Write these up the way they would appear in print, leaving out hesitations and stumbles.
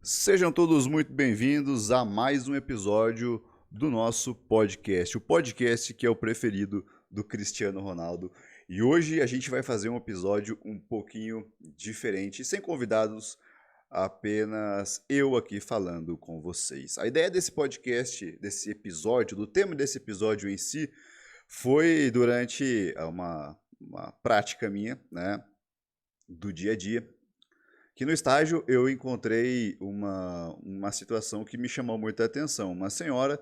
Sejam todos muito bem-vindos a mais um episódio do nosso podcast. O podcast que é o preferido do Cristiano Ronaldo. E hoje a gente vai fazer um episódio um pouquinho diferente, sem convidados, apenas eu aqui falando com vocês. A ideia desse podcast, desse episódio, do tema desse episódio em si, foi durante uma prática minha, né, do dia a dia. Que no estágio eu encontrei uma situação que me chamou muita atenção. Uma senhora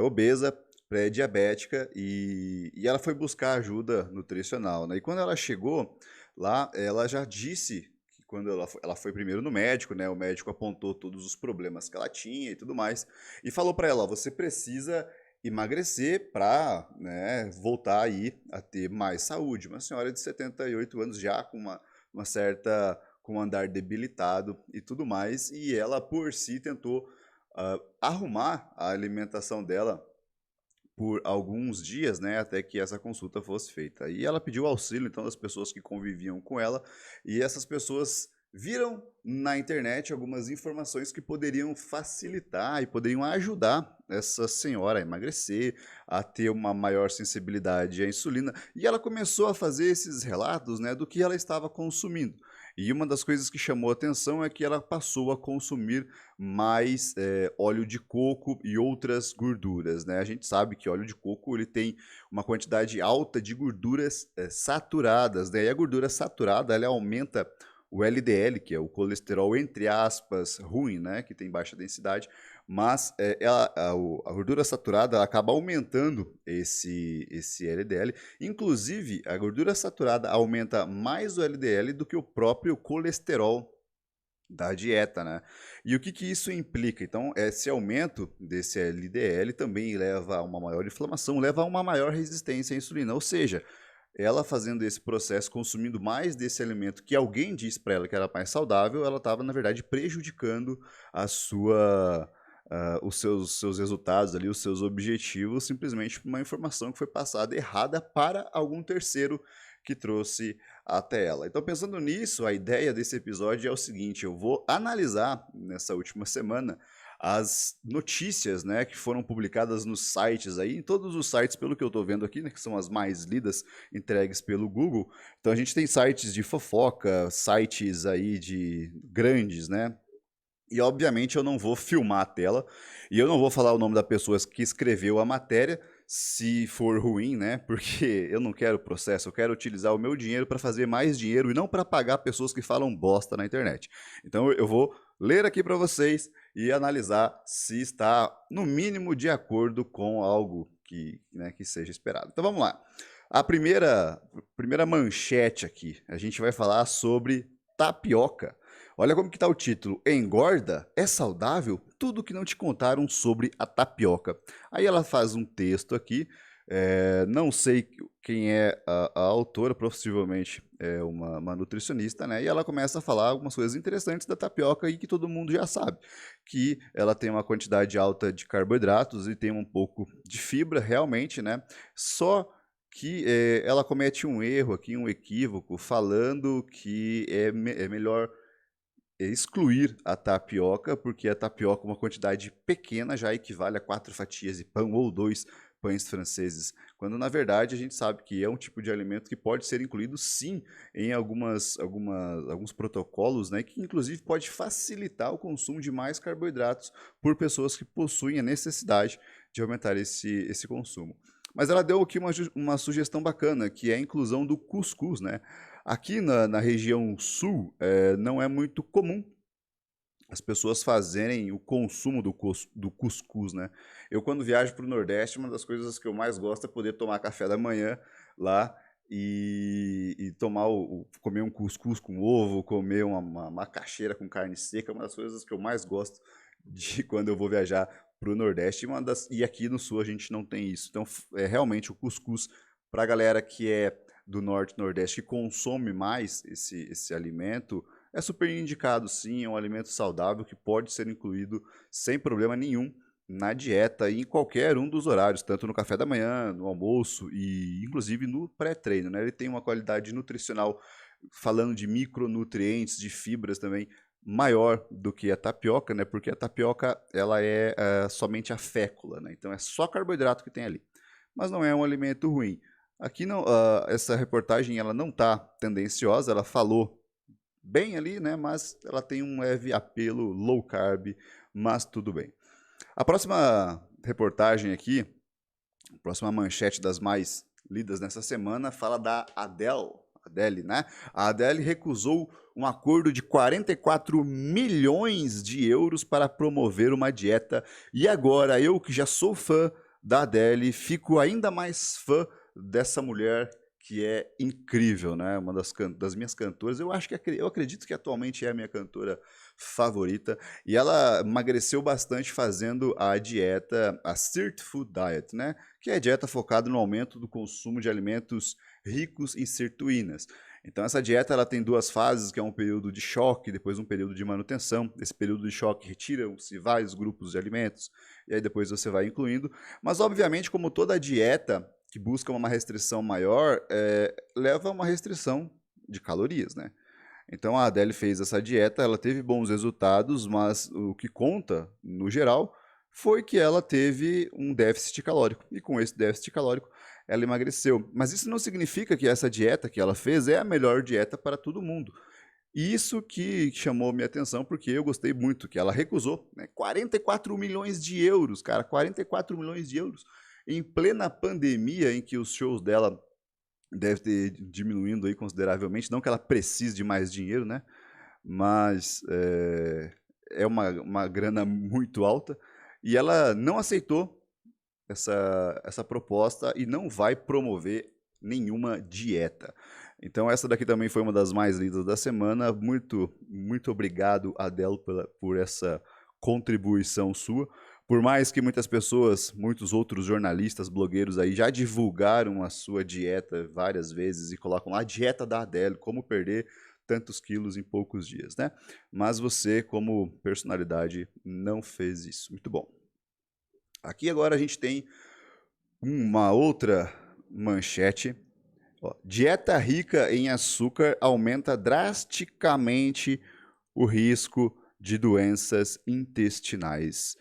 obesa, pré-diabética, e ela foi buscar ajuda nutricional, né? E quando ela chegou lá, ela já disse que quando ela foi primeiro no médico, né? O médico apontou todos os problemas que ela tinha e tudo mais, e falou para ela: você precisa emagrecer para, né, voltar aí a ter mais saúde. Uma senhora de 78 anos já com uma certa com um andar debilitado e tudo mais, e ela por si tentou arrumar a alimentação dela por alguns dias, né, até que essa consulta fosse feita. E ela pediu auxílio, então, das pessoas que conviviam com ela, e essas pessoas viram na internet algumas informações que poderiam facilitar e poderiam ajudar essa senhora a emagrecer, a ter uma maior sensibilidade à insulina, e ela começou a fazer esses relatos, né, do que ela estava consumindo. E uma das coisas que chamou a atenção é que ela passou a consumir mais óleo de coco e outras gorduras, né? A gente sabe que óleo de coco ele tem uma quantidade alta de gorduras saturadas, né? E a gordura saturada ela aumenta o LDL, que é o colesterol entre aspas ruim, né? Que tem baixa densidade, mas a gordura saturada ela acaba aumentando esse LDL. Inclusive, a gordura saturada aumenta mais o LDL do que o próprio colesterol da dieta, né? E o que que isso implica? Então, esse aumento desse LDL também leva a uma maior inflamação, leva a uma maior resistência à insulina, ou seja, ela fazendo esse processo, consumindo mais desse alimento que alguém disse para ela que era mais saudável, ela estava, na verdade, prejudicando a os seus resultados ali, os seus objetivos, simplesmente por uma informação que foi passada errada para algum terceiro que trouxe até ela. Então, pensando nisso, a ideia desse episódio é o seguinte: eu vou analisar nessa última semana as notícias, né, que foram publicadas nos sites aí, em todos os sites, pelo que eu estou vendo aqui, né, que são as mais lidas, entregues pelo Google. Então a gente tem sites de fofoca, sites aí de grandes, né? E obviamente eu não vou filmar a tela e eu não vou falar o nome da pessoa que escreveu a matéria, se for ruim, né? Porque eu não quero processo, eu quero utilizar o meu dinheiro para fazer mais dinheiro e não para pagar pessoas que falam bosta na internet. Então eu vou ler aqui para vocês e analisar se está no mínimo de acordo com algo que, né, que seja esperado. Então vamos lá. A primeira manchete aqui, a gente vai falar sobre tapioca. Olha como que tá o título. Engorda? É saudável? Tudo que não te contaram sobre a tapioca. Aí ela faz um texto aqui. Não sei quem é a autora, possivelmente é uma nutricionista, né? E ela começa a falar algumas coisas interessantes da tapioca e que todo mundo já sabe. Que ela tem uma quantidade alta de carboidratos e tem um pouco de fibra, realmente, né? Só que ela comete um erro aqui, um equívoco, falando que é melhor excluir a tapioca, porque a tapioca, uma quantidade pequena, já equivale a 4 fatias de pão ou 2 pães franceses, quando na verdade a gente sabe que é um tipo de alimento que pode ser incluído sim em alguns protocolos, né, que inclusive pode facilitar o consumo de mais carboidratos por pessoas que possuem a necessidade de aumentar esse consumo. Mas ela deu aqui uma sugestão bacana, que é a inclusão do cuscuz, né? Aqui na região sul, não é muito comum as pessoas fazerem o consumo do cuscuz, né? Eu, quando viajo para o Nordeste, uma das coisas que eu mais gosto é poder tomar café da manhã lá e comer um cuscuz com ovo, comer uma macaxeira com carne seca, é uma das coisas que eu mais gosto de quando eu vou viajar para o Nordeste. E aqui no Sul a gente não tem isso. Então, realmente o cuscuz, para a galera que é do Norte e Nordeste que consome mais esse alimento, é super indicado sim, é um alimento saudável que pode ser incluído sem problema nenhum na dieta e em qualquer um dos horários, tanto no café da manhã, no almoço e inclusive no pré-treino, né? Ele tem uma qualidade nutricional, falando de micronutrientes, de fibras também, maior do que a tapioca, né? Porque a tapioca ela é somente a fécula, né? Então é só carboidrato que tem ali. Mas não é um alimento ruim. Aqui não, essa reportagem ela não está tendenciosa, ela falou bem ali, né? Mas ela tem um leve apelo low carb, mas tudo bem. A próxima reportagem aqui, a próxima manchete das mais lidas nessa semana, fala da Adele, né? A Adele recusou um acordo de 44 milhões de euros para promover uma dieta. E agora, eu que já sou fã da Adele, fico ainda mais fã dessa mulher que é incrível, né? Uma das minhas cantoras. Eu acredito que atualmente é a minha cantora favorita. E ela emagreceu bastante fazendo a dieta, a Street Food Diet, né? Que é a dieta focada no aumento do consumo de alimentos ricos em sirtuínas. Então essa dieta ela tem duas fases, que é um período de choque, depois um período de manutenção. Esse período de choque retiram-se vários grupos de alimentos e aí depois você vai incluindo. Mas obviamente, como toda dieta que busca uma restrição maior, leva a uma restrição de calorias, né? Então a Adele fez essa dieta, ela teve bons resultados, mas o que conta, no geral, foi que ela teve um déficit calórico. E com esse déficit calórico, ela emagreceu. Mas isso não significa que essa dieta que ela fez é a melhor dieta para todo mundo. Isso que chamou minha atenção, porque eu gostei muito, que ela recusou, né? 44 milhões de euros, cara, 44 milhões de euros. Em plena pandemia, em que os shows dela deve ter diminuindo aí consideravelmente, não que ela precise de mais dinheiro, né? Mas é uma grana muito alta e ela não aceitou essa proposta e não vai promover nenhuma dieta. Então essa daqui também foi uma das mais lidas da semana. Muito, muito obrigado, Adele, por essa contribuição sua. Por mais que muitas pessoas, muitos outros jornalistas, blogueiros aí já divulgaram a sua dieta várias vezes e colocam lá a dieta da Adele, como perder tantos quilos em poucos dias, né? Mas você, como personalidade, não fez isso. Muito bom. Aqui agora a gente tem uma outra manchete. Ó, dieta rica em açúcar aumenta drasticamente o risco de doenças intestinais.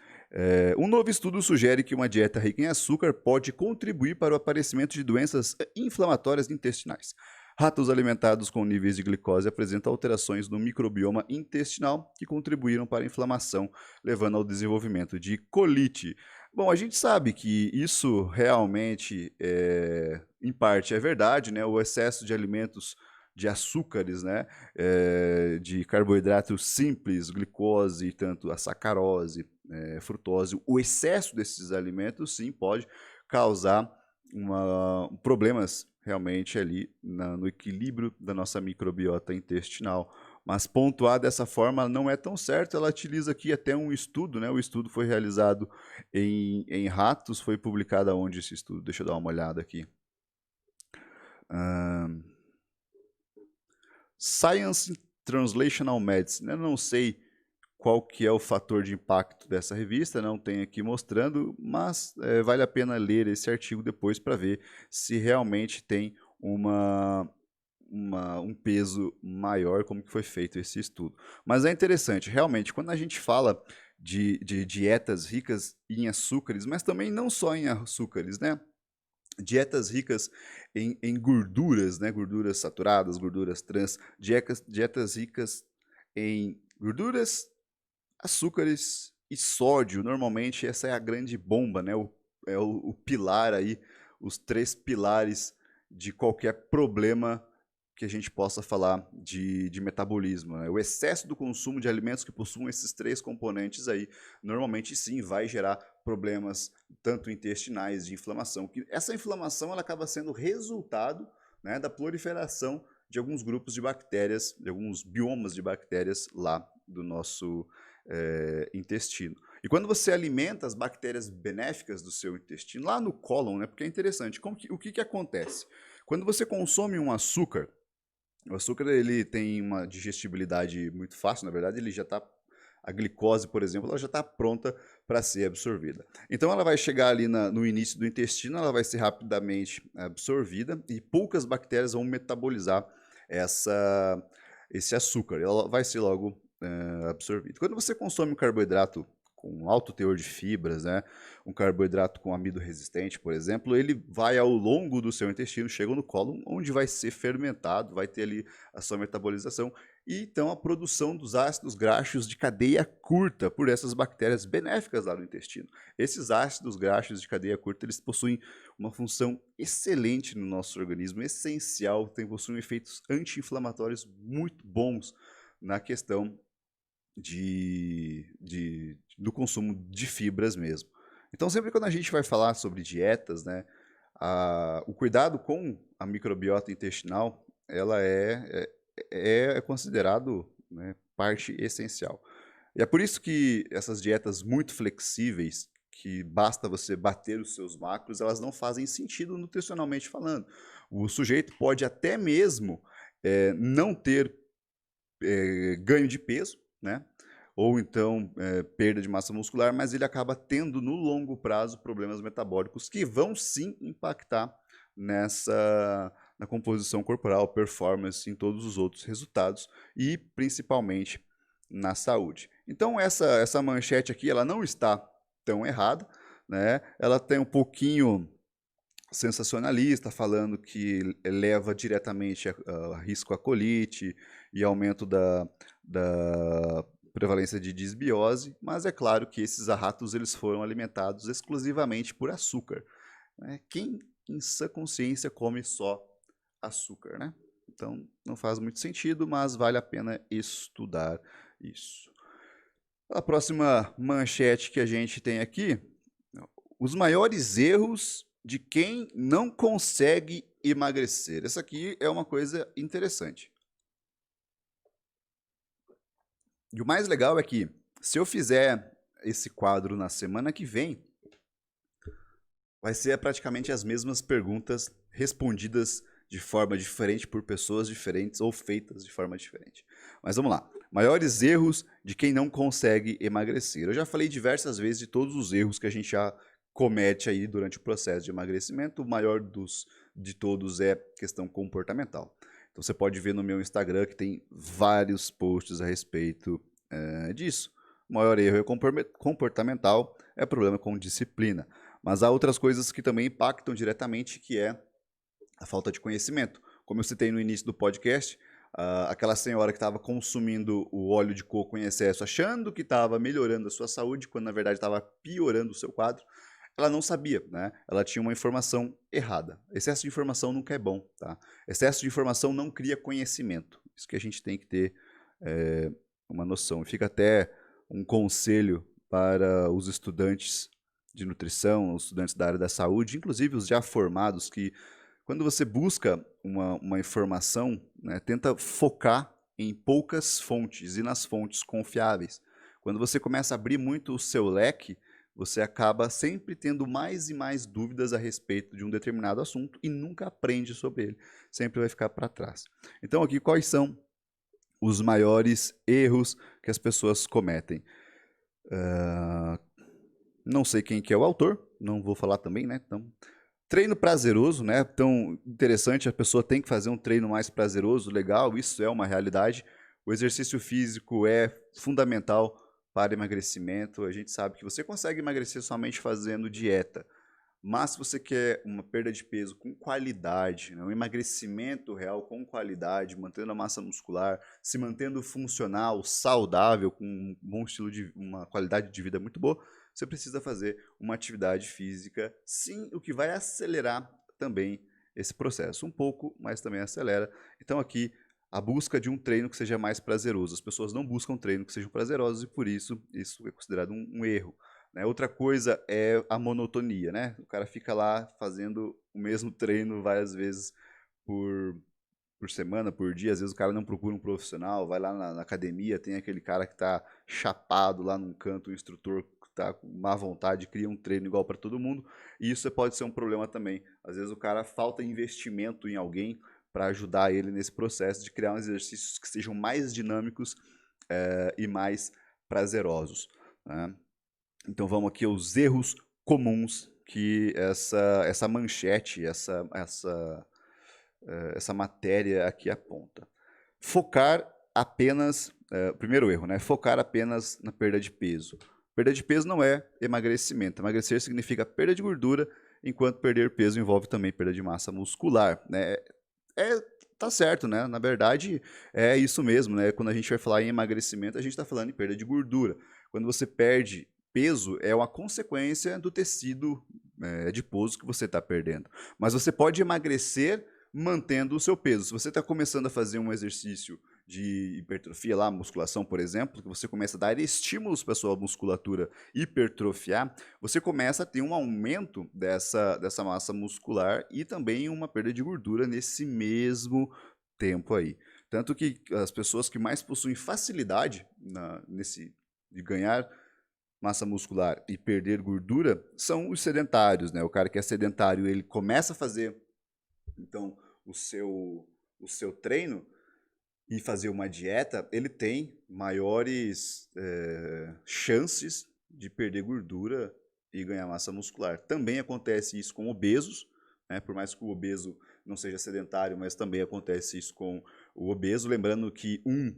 Um novo estudo sugere que uma dieta rica em açúcar pode contribuir para o aparecimento de doenças inflamatórias intestinais. Ratos alimentados com níveis de glicose apresentam alterações no microbioma intestinal que contribuíram para a inflamação, levando ao desenvolvimento de colite. Bom, a gente sabe que isso realmente, em parte, é verdade, né? O excesso de alimentos de açúcares, né? De carboidratos simples, glicose, tanto a sacarose, frutose, o excesso desses alimentos, sim, pode causar problemas realmente ali no equilíbrio da nossa microbiota intestinal. Mas pontuar dessa forma não é tão certo. Ela utiliza aqui até um estudo, né? O estudo foi realizado em ratos. Foi publicado aonde esse estudo? Deixa eu dar uma olhada aqui. Science Translational Medicine. Eu não sei qual que é o fator de impacto dessa revista, não tem aqui mostrando, mas vale a pena ler esse artigo depois para ver se realmente tem um peso maior, como que foi feito esse estudo. Mas é interessante, realmente, quando a gente fala de dietas ricas em açúcares, mas também não só em açúcares, né? Dietas ricas em gorduras, né? Gorduras saturadas, gorduras trans, dietas ricas em gorduras, açúcares e sódio. Normalmente essa é a grande bomba, né? O pilar aí, os três pilares de qualquer problema que a gente possa falar de metabolismo, né? O excesso do consumo de alimentos que possuem esses três componentes aí, normalmente sim vai gerar problemas tanto intestinais, de inflamação. Que essa inflamação ela acaba sendo resultado, né, da proliferação de alguns grupos de bactérias, de alguns biomas de bactérias lá do nosso intestino. E quando você alimenta as bactérias benéficas do seu intestino, lá no cólon, né, porque é interessante, o que acontece? Quando você consome um açúcar, o açúcar ele tem uma digestibilidade muito fácil, na verdade ele já está, a glicose, por exemplo, ela já está pronta para ser absorvida. Então ela vai chegar ali no início do intestino, ela vai ser rapidamente absorvida e poucas bactérias vão metabolizar esse açúcar. Ela vai ser logo absorvido. Quando você consome um carboidrato com alto teor de fibras, né, um carboidrato com amido resistente, por exemplo, ele vai ao longo do seu intestino, chega no cólon, onde vai ser fermentado, vai ter ali a sua metabolização e então a produção dos ácidos graxos de cadeia curta por essas bactérias benéficas lá no intestino. Esses ácidos graxos de cadeia curta, eles possuem uma função excelente no nosso organismo, essencial, possuem efeitos anti-inflamatórios muito bons na questão do consumo de fibras mesmo. Então, sempre quando a gente vai falar sobre dietas, né, o cuidado com a microbiota intestinal, ela é considerado, né, parte essencial. E é por isso que essas dietas muito flexíveis, que basta você bater os seus macros, elas não fazem sentido nutricionalmente falando. O sujeito pode até mesmo não ter ganho de peso, né? Ou então perda de massa muscular, mas ele acaba tendo no longo prazo problemas metabólicos que vão sim impactar na composição corporal, performance, em todos os outros resultados e principalmente na saúde. Então essa manchete aqui, ela não está tão errada, né? Ela tem um pouquinho sensacionalista, falando que leva diretamente a risco a colite e aumento da prevalência de disbiose, mas é claro que esses ratos eles foram alimentados exclusivamente por açúcar. Né? Quem em sã consciência come só açúcar, né? Então não faz muito sentido, mas vale a pena estudar isso. A próxima manchete que a gente tem aqui, os maiores erros de quem não consegue emagrecer. Essa aqui é uma coisa interessante. E o mais legal é que, se eu fizer esse quadro na semana que vem, vai ser praticamente as mesmas perguntas respondidas de forma diferente por pessoas diferentes ou feitas de forma diferente. Mas vamos lá. Maiores erros de quem não consegue emagrecer. Eu já falei diversas vezes de todos os erros que a gente já comete aí durante o processo de emagrecimento. O maior de todos é questão comportamental. Então você pode ver no meu Instagram que tem vários posts a respeito disso. O maior erro é comportamental, é problema com disciplina. Mas há outras coisas que também impactam diretamente, que é a falta de conhecimento. Como eu citei no início do podcast, aquela senhora que estava consumindo o óleo de coco em excesso, achando que estava melhorando a sua saúde, quando na verdade estava piorando o seu quadro, ela não sabia, né? Ela tinha uma informação errada. Excesso de informação nunca é bom, tá? Excesso de informação não cria conhecimento. Isso que a gente tem que ter uma noção. Fica até um conselho para os estudantes de nutrição, os estudantes da área da saúde, inclusive os já formados, que quando você busca uma informação, né, tenta focar em poucas fontes e nas fontes confiáveis. Quando você começa a abrir muito o seu leque, você acaba sempre tendo mais e mais dúvidas a respeito de um determinado assunto e nunca aprende sobre ele. Sempre vai ficar para trás. Então aqui, quais são os maiores erros que as pessoas cometem? Não sei quem que é o autor, não vou falar também, né? Então, treino prazeroso, né? Tão interessante, a pessoa tem que fazer um treino mais prazeroso, legal, isso é uma realidade. O exercício físico é fundamental para emagrecimento. A gente sabe que você consegue emagrecer somente fazendo dieta. Mas se você quer uma perda de peso com qualidade, né, um emagrecimento real com qualidade, mantendo a massa muscular, se mantendo funcional, saudável, com um bom estilo de uma qualidade de vida muito boa, você precisa fazer uma atividade física, sim, o que vai acelerar também esse processo. Um pouco, mas também acelera. Então aqui, a busca de um treino que seja mais prazeroso. As pessoas não buscam treino que sejam prazerosos e por isso é considerado um erro. Né? Outra coisa é a monotonia, né? O cara fica lá fazendo o mesmo treino várias vezes por semana, por dia. Às vezes o cara não procura um profissional, vai lá na academia, tem aquele cara que está chapado lá num canto, o instrutor que está com má vontade, cria um treino igual para todo mundo. E isso pode ser um problema também. Às vezes o cara falta investimento em alguém para ajudar ele nesse processo de criar uns exercícios que sejam mais dinâmicos e mais prazerosos. Né? Então vamos aqui aos erros comuns que essa manchete, essa matéria aqui aponta. Focar apenas primeiro erro, né? Focar apenas na perda de peso. Perda de peso não é emagrecimento. Emagrecer significa perda de gordura, enquanto perder peso envolve também perda de massa muscular, né? É, tá certo, né? Na verdade, é isso mesmo, né? Quando a gente vai falar em emagrecimento, a gente está falando em perda de gordura. Quando você perde peso, é uma consequência do tecido adiposo que você está perdendo. Mas você pode emagrecer mantendo o seu peso. Se você está começando a fazer um exercício de hipertrofia, lá, musculação, por exemplo, que você começa a dar estímulos para a sua musculatura hipertrofiar, você começa a ter um aumento dessa massa muscular e também uma perda de gordura nesse mesmo tempo aí. Tanto que as pessoas que mais possuem facilidade de ganhar massa muscular e perder gordura são os sedentários, né? O cara que é sedentário, ele começa a fazer então o seu treino e fazer uma dieta, ele tem maiores chances de perder gordura e ganhar massa muscular. Também acontece isso com obesos, né? Por mais que o obeso não seja sedentário, mas também acontece isso com o obeso. Lembrando que 1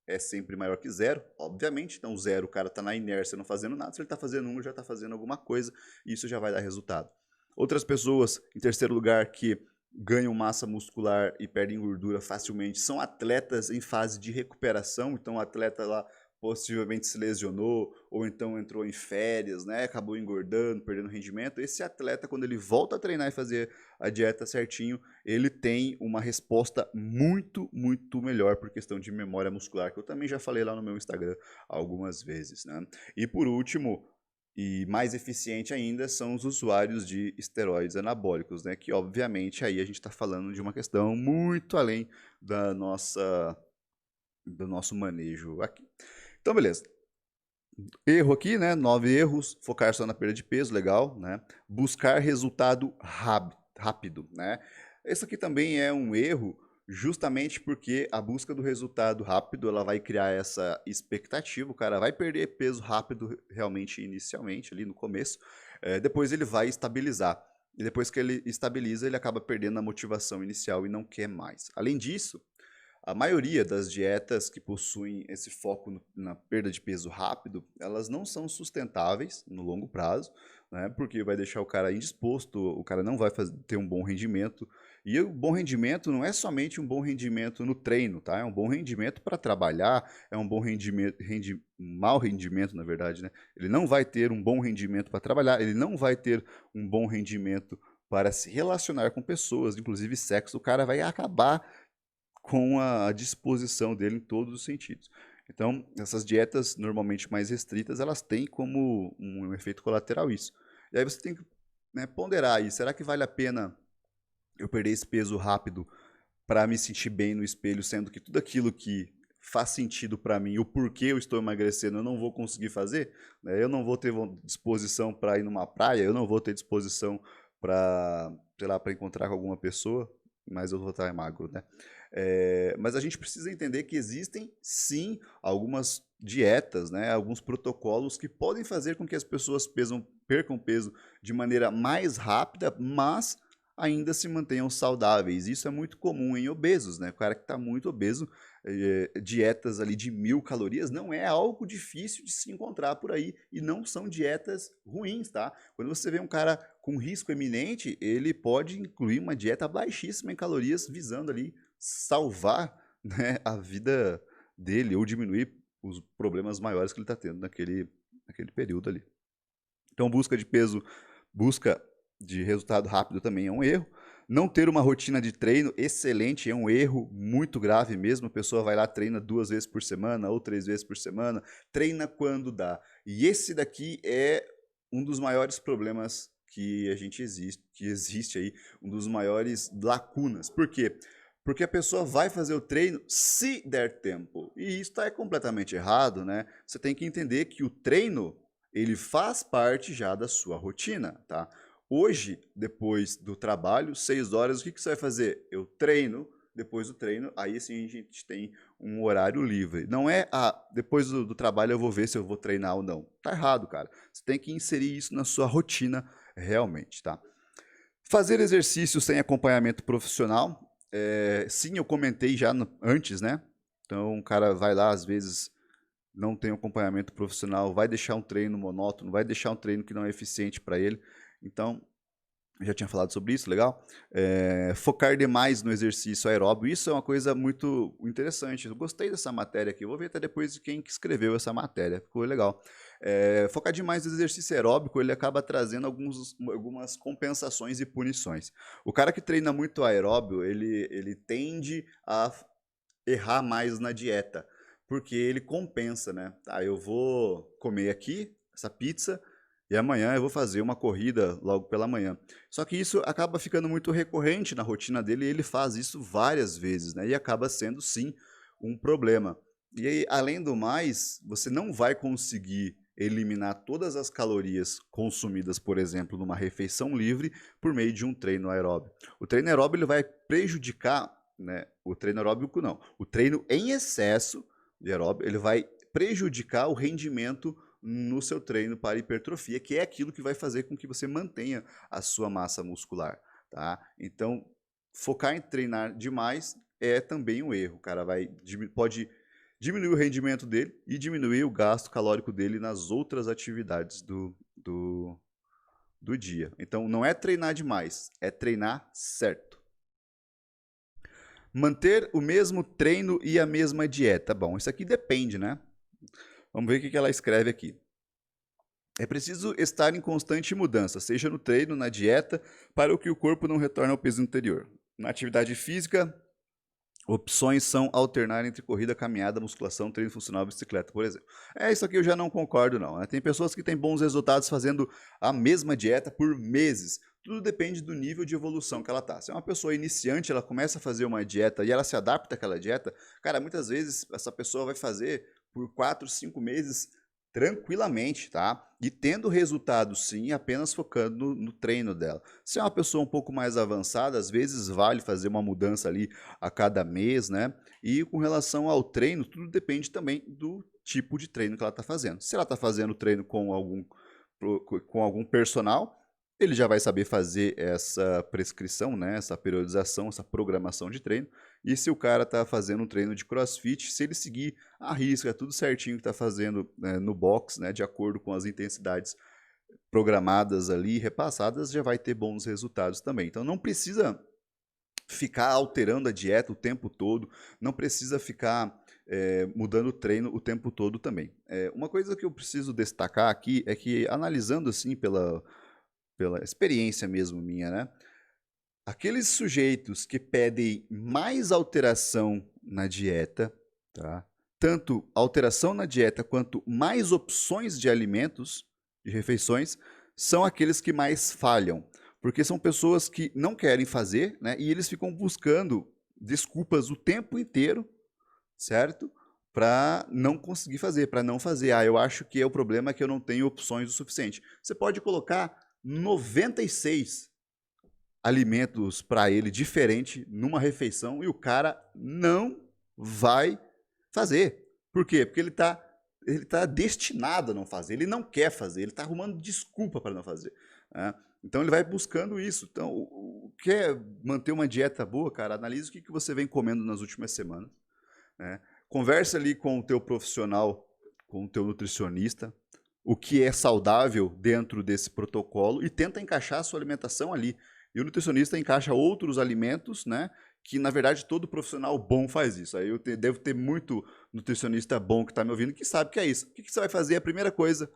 é sempre maior que 0, obviamente. Então 0, o cara está na inércia não fazendo nada. Se ele está fazendo 1, já está fazendo alguma coisa e isso já vai dar resultado. Outras pessoas, em terceiro lugar, que ganham massa muscular e perdem gordura facilmente são atletas em fase de recuperação. Então o atleta lá possivelmente se lesionou ou então entrou em férias, né? Acabou engordando, perdendo rendimento. Esse atleta, quando ele volta a treinar e fazer a dieta certinho, ele tem uma resposta muito, muito melhor por questão de memória muscular, que eu também já falei lá no meu Instagram algumas vezes, né? E por último, e mais eficiente ainda, são os usuários de esteroides anabólicos, né? Que obviamente aí a gente está falando de uma questão muito além do nosso manejo aqui. Então, beleza. Erro aqui, né? 9 erros. Focar só na perda de peso, legal, né? Buscar resultado rápido, né? Esse aqui também é um erro, justamente porque a busca do resultado rápido, ela vai criar essa expectativa. O cara vai perder peso rápido realmente inicialmente, ali no começo. Depois ele vai estabilizar. E depois que ele estabiliza, ele acaba perdendo a motivação inicial e não quer mais. Além disso, a maioria das dietas que possuem esse foco na perda de peso rápido, elas não são sustentáveis no longo prazo, né? Porque vai deixar o cara indisposto, o cara não vai ter um bom rendimento. E o bom rendimento não é somente um bom rendimento no treino, tá? É um bom rendimento para trabalhar, é um bom rendimento, um mau rendimento, na verdade, né? Ele não vai ter um bom rendimento para trabalhar, ele não vai ter um bom rendimento para se relacionar com pessoas, inclusive sexo. O cara vai acabar com a disposição dele em todos os sentidos. Então, essas dietas normalmente mais restritas, elas têm como um efeito colateral isso. E aí você tem que, né, ponderar aí, será que vale a pena eu perder esse peso rápido para me sentir bem no espelho, sendo que tudo aquilo que faz sentido para mim, o porquê eu estou emagrecendo, eu não vou conseguir fazer, né? Eu não vou ter disposição para ir numa praia, eu não vou ter disposição para, sei lá, para encontrar com alguma pessoa, mas eu vou estar magro, né? Mas a gente precisa entender que existem, sim, algumas dietas, né, alguns protocolos que podem fazer com que as pessoas percam peso de maneira mais rápida, mas ainda se mantenham saudáveis. Isso é muito comum em obesos, né? O cara que está muito obeso, dietas ali de 1.000 calorias não é algo difícil de se encontrar por aí e não são dietas ruins, tá? Quando você vê um cara com risco eminente, ele pode incluir uma dieta baixíssima em calorias, visando ali salvar, né, a vida dele ou diminuir os problemas maiores que ele está tendo naquele período ali. Então, busca de resultado rápido também é um erro. Não ter uma rotina de treino excelente é um erro muito grave mesmo. A pessoa vai lá, treina 2 vezes por semana ou 3 vezes por semana, treina quando dá. E esse daqui é um dos maiores problemas que existe aí, um dos maiores lacunas. Por quê? Porque a pessoa vai fazer o treino se der tempo. E isso é completamente errado, né? Você tem que entender que o treino, ele faz parte já da sua rotina, tá? Hoje, depois do trabalho, 6 horas, o que você vai fazer? Eu treino, depois do treino, aí sim a gente tem um horário livre. Não é, depois do trabalho eu vou ver se eu vou treinar ou não. Tá errado, cara. Você tem que inserir isso na sua rotina realmente, tá? Fazer exercício sem acompanhamento profissional. Sim, eu comentei já antes, né? Então o cara vai lá, às vezes não tem um acompanhamento profissional, vai deixar um treino monótono, vai deixar um treino que não é eficiente para ele. Então, já tinha falado sobre isso, legal? Focar demais no exercício aeróbio, isso é uma coisa muito interessante. Eu gostei dessa matéria aqui, eu vou ver até depois de quem que escreveu essa matéria, ficou legal. Focar demais no exercício aeróbico, ele acaba trazendo algumas compensações e punições. O cara que treina muito aeróbio, ele tende a errar mais na dieta, porque ele compensa, né? Tá, eu vou comer aqui essa pizza e amanhã eu vou fazer uma corrida logo pela manhã. Só que isso acaba ficando muito recorrente na rotina dele e ele faz isso várias vezes, né? E acaba sendo sim um problema. E aí, além do mais, você não vai conseguir eliminar todas as calorias consumidas, por exemplo, numa refeição livre por meio de um treino aeróbio. O treino aeróbio ele vai prejudicar, né? O treino aeróbico não. O treino em excesso de aeróbio, ele vai prejudicar o rendimento no seu treino para hipertrofia, que é aquilo que vai fazer com que você mantenha a sua massa muscular, tá? Então, focar em treinar demais é também um erro. O cara pode diminuir o rendimento dele e diminuir o gasto calórico dele nas outras atividades do dia. Então, não é treinar demais, é treinar certo. Manter o mesmo treino e a mesma dieta. Bom, isso aqui depende, né? Vamos ver o que ela escreve aqui. É preciso estar em constante mudança, seja no treino, na dieta, para que o corpo não retorne ao peso anterior. Na atividade física, opções são alternar entre corrida, caminhada, musculação, treino funcional, bicicleta, por exemplo. Isso aqui eu já não concordo não, né? Tem pessoas que têm bons resultados fazendo a mesma dieta por meses. Tudo depende do nível de evolução que ela está. Se é uma pessoa iniciante, ela começa a fazer uma dieta e ela se adapta àquela dieta, cara, muitas vezes essa pessoa vai fazer por 4, 5 meses tranquilamente, tá? E tendo resultado sim, apenas focando no treino dela. Se é uma pessoa um pouco mais avançada, às vezes vale fazer uma mudança ali a cada mês, né? E com relação ao treino, tudo depende também do tipo de treino que ela está fazendo. Se ela está fazendo treino com algum personal, ele já vai saber fazer essa prescrição, né? Essa periodização, essa programação de treino. E se o cara está fazendo um treino de crossfit, se ele seguir a risca, tudo certinho que está fazendo, né, no box, né, de acordo com as intensidades programadas ali, repassadas, já vai ter bons resultados também. Então não precisa ficar alterando a dieta o tempo todo, não precisa ficar mudando o treino o tempo todo também. Uma coisa que eu preciso destacar aqui é que, analisando assim pela experiência mesmo minha, né? Aqueles sujeitos que pedem mais alteração na dieta, tá? Tanto alteração na dieta quanto mais opções de alimentos, de refeições, são aqueles que mais falham. Porque são pessoas que não querem fazer, né? E eles ficam buscando desculpas o tempo inteiro, certo? Para não conseguir fazer, para não fazer. Eu acho que o problema é que eu não tenho opções o suficiente. Você pode colocar 96 alimentos para ele diferente numa refeição e o cara não vai fazer. Por quê? Porque ele tá destinado a não fazer, ele não quer fazer, ele está arrumando desculpa para não fazer, né? Então ele vai buscando isso. Então, quer manter uma dieta boa, cara, analise o que você vem comendo nas últimas semanas, né? Conversa ali com o teu profissional, com o teu nutricionista, o que é saudável dentro desse protocolo e tenta encaixar a sua alimentação ali. E o nutricionista encaixa outros alimentos, né? Que, na verdade, todo profissional bom faz isso. Aí eu devo ter muito nutricionista bom que está me ouvindo que sabe que é isso. O que você vai fazer? A primeira coisa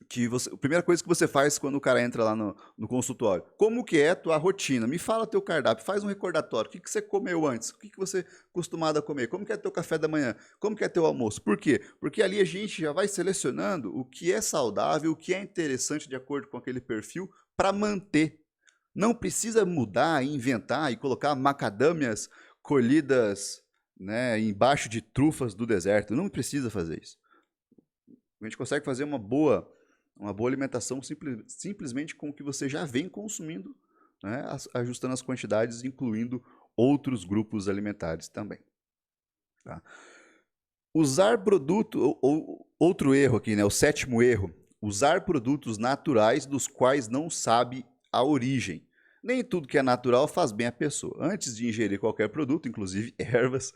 a primeira coisa que você faz quando o cara entra lá no consultório. Como que é a tua rotina? Me fala teu cardápio, faz um recordatório. O que você comeu antes? O que você é acostumado a comer? Como que é teu café da manhã? Como que é teu almoço? Por quê? Porque ali a gente já vai selecionando o que é saudável, o que é interessante de acordo com aquele perfil para manter. Não precisa mudar, inventar e colocar macadâmias colhidas, né, embaixo de trufas do deserto. Não precisa fazer isso. A gente consegue fazer uma boa alimentação simplesmente com o que você já vem consumindo, né, ajustando as quantidades, incluindo outros grupos alimentares também. Tá? Usar produto, outro erro aqui, né, o 7º erro, usar produtos naturais dos quais não sabe a origem. Nem tudo que é natural faz bem à pessoa. Antes de ingerir qualquer produto, inclusive ervas,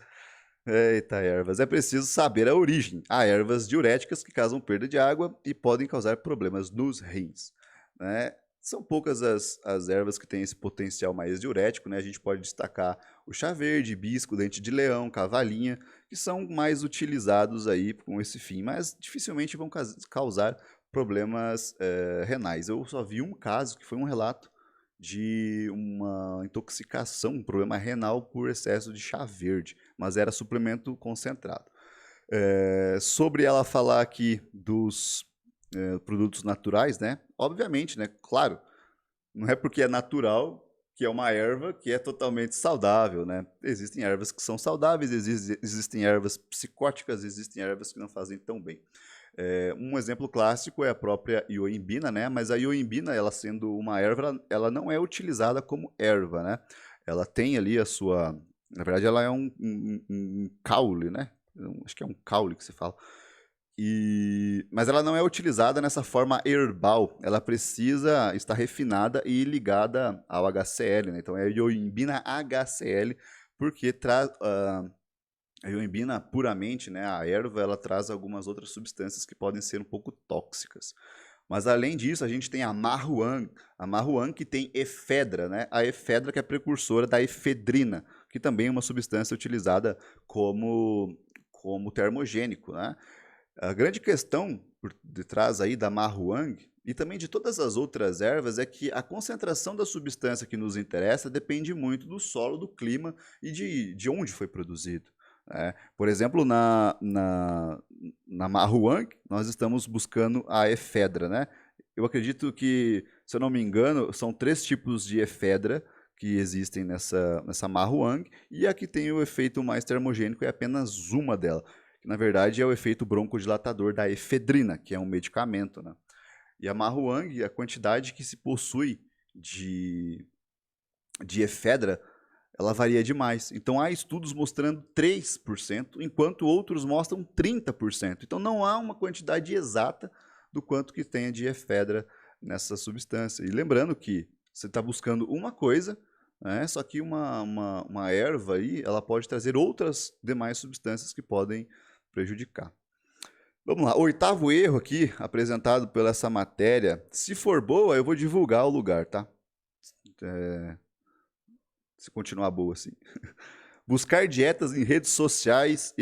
eita, ervas, é preciso saber a origem. Há ervas diuréticas que causam perda de água e podem causar problemas nos rins, né? São poucas as ervas que têm esse potencial mais diurético, né? A gente pode destacar o chá verde, hibisco, dente de leão, cavalinha, que são mais utilizados aí com esse fim, mas dificilmente vão causar problemas renais. Eu só vi um caso, que foi um relato de uma intoxicação, um problema renal por excesso de chá verde, mas era suplemento concentrado. Sobre ela falar aqui dos produtos naturais, né? Obviamente, né? Claro, não é porque é natural que é uma erva que é totalmente saudável, né? Existem ervas que são saudáveis, existem ervas psicóticas, existem ervas que não fazem tão bem. Um exemplo clássico é a própria ioimbina, né? Mas a ioimbina, ela sendo uma erva, ela não é utilizada como erva, né? Ela tem ali a sua... Na verdade, ela é um caule, né? Acho que é um caule que se fala. Mas ela não é utilizada nessa forma herbal. Ela precisa estar refinada e ligada ao HCl, né? Então é ioimbina HCl, porque traz... a ioimbina puramente, né, a erva, ela traz algumas outras substâncias que podem ser um pouco tóxicas. Mas além disso, a gente tem a marruan que tem efedra, né? A efedra que é precursora da efedrina, que também é uma substância utilizada como termogênico, né? A grande questão por detrás aí da marruang e também de todas as outras ervas é que a concentração da substância que nos interessa depende muito do solo, do clima e de onde foi produzido. Por exemplo, na marruang, nós estamos buscando a efedra, né? Eu acredito que, se eu não me engano, são 3 tipos de efedra que existem nessa marruang, e a que tem o efeito mais termogênico é apenas uma delas, que na verdade é o efeito broncodilatador da efedrina, que é um medicamento, né? E a marruang, a quantidade que se possui de efedra, ela varia demais. Então há estudos mostrando 3%, enquanto outros mostram 30%. Então não há uma quantidade exata do quanto que tenha de efedra nessa substância. E lembrando que você está buscando uma coisa, né, só que uma erva aí, ela pode trazer outras demais substâncias que podem prejudicar. Vamos lá, 8º erro aqui, apresentado pela essa matéria. Se for boa, eu vou divulgar o lugar, tá? Se continuar boa assim. Buscar dietas em redes sociais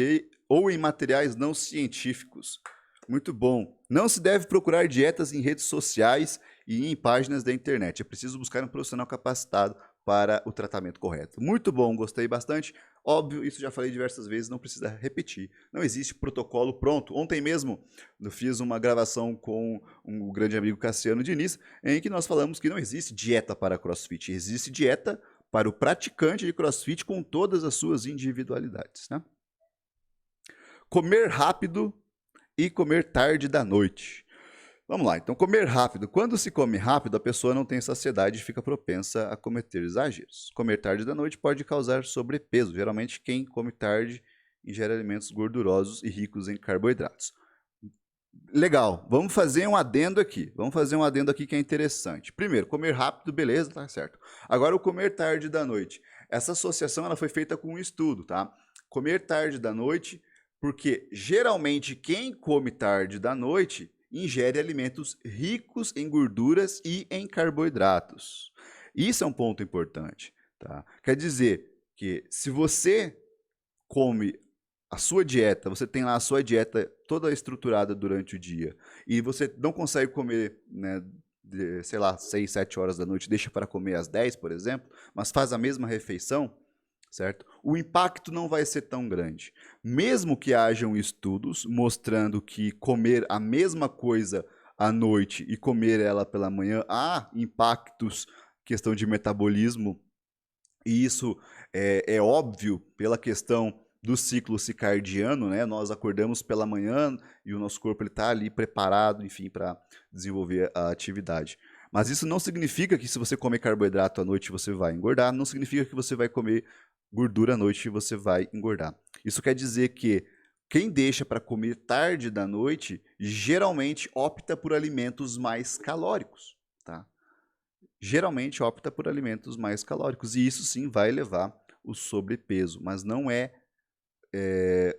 ou em materiais não científicos. Muito bom. Não se deve procurar dietas em redes sociais e em páginas da internet. É preciso buscar um profissional capacitado para o tratamento correto. Muito bom, gostei bastante. Óbvio, isso já falei diversas vezes, não precisa repetir. Não existe protocolo pronto. Ontem mesmo eu fiz uma gravação com um grande amigo Cassiano Diniz, em que nós falamos que não existe dieta para CrossFit. Existe dieta para o praticante de CrossFit com todas as suas individualidades, né? Comer rápido e comer tarde da noite. Vamos lá, então comer rápido. Quando se come rápido, a pessoa não tem saciedade e fica propensa a cometer exageros. Comer tarde da noite pode causar sobrepeso. Geralmente quem come tarde ingere alimentos gordurosos e ricos em carboidratos. Legal, vamos fazer um adendo aqui. Vamos fazer um adendo aqui que é interessante. Primeiro, comer rápido, beleza, tá certo. Agora, o comer tarde da noite. Essa associação ela foi feita com um estudo, tá? Comer tarde da noite, porque geralmente quem come tarde da noite ingere alimentos ricos em gorduras e em carboidratos. Isso é um ponto importante, tá? Quer dizer que se você come a sua dieta, você tem lá a sua dieta toda estruturada durante o dia e você não consegue comer, né, sei lá, 6, 7 horas da noite, deixa para comer às 10, por exemplo, mas faz a mesma refeição, certo? O impacto não vai ser tão grande. Mesmo que hajam estudos mostrando que comer a mesma coisa à noite e comer ela pela manhã há impactos, questão de metabolismo, e isso é óbvio pela questão do ciclo circadiano, né? Nós acordamos pela manhã e o nosso corpo está ali preparado, enfim, para desenvolver a atividade. Mas isso não significa que se você comer carboidrato à noite você vai engordar, não significa que você vai comer gordura à noite e você vai engordar. Isso quer dizer que quem deixa para comer tarde da noite geralmente opta por alimentos mais calóricos, tá? geralmente opta por alimentos mais calóricos. E isso sim vai levar o sobrepeso, mas não é,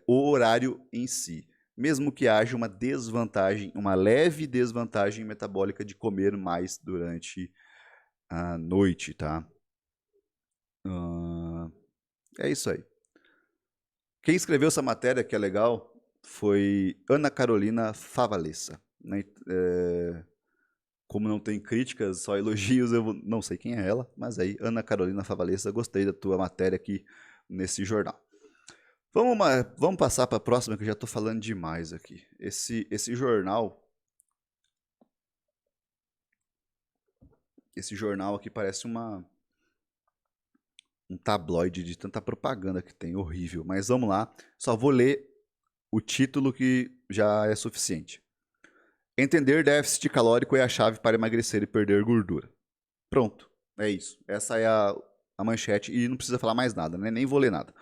o horário em si. Mesmo que haja uma desvantagem, uma leve desvantagem metabólica de comer mais durante a noite, tá? É isso aí. Quem escreveu essa matéria, que é legal, foi Ana Carolina Favalesa, né? Como não tem críticas, só elogios, eu não sei quem é ela, mas aí, Ana Carolina Favalesa, gostei da tua matéria aqui nesse jornal. Vamos passar para a próxima, que eu já estou falando demais aqui. Esse jornal aqui parece um tabloide de tanta propaganda que tem, horrível. Mas vamos lá, só vou ler o título que já é suficiente. Entender déficit calórico é a chave para emagrecer e perder gordura. Pronto, é isso. Essa é a manchete e não precisa falar mais nada, né? Nem vou ler nada.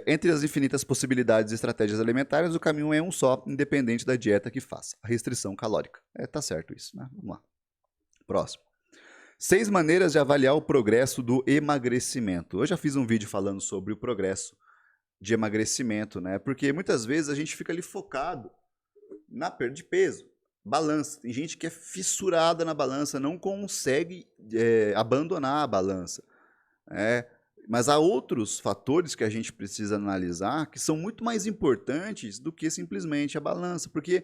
Entre as infinitas possibilidades e estratégias alimentares, o caminho é um só, independente da dieta que faça. A restrição calórica. Tá certo isso, né? Vamos lá. Próximo. 6 maneiras de avaliar o progresso do emagrecimento. Eu já fiz um vídeo falando sobre o progresso de emagrecimento, né? Porque muitas vezes a gente fica ali focado na perda de peso. Balança. Tem gente que é fissurada na balança, não consegue abandonar a balança. Mas há outros fatores que a gente precisa analisar que são muito mais importantes do que simplesmente a balança, porque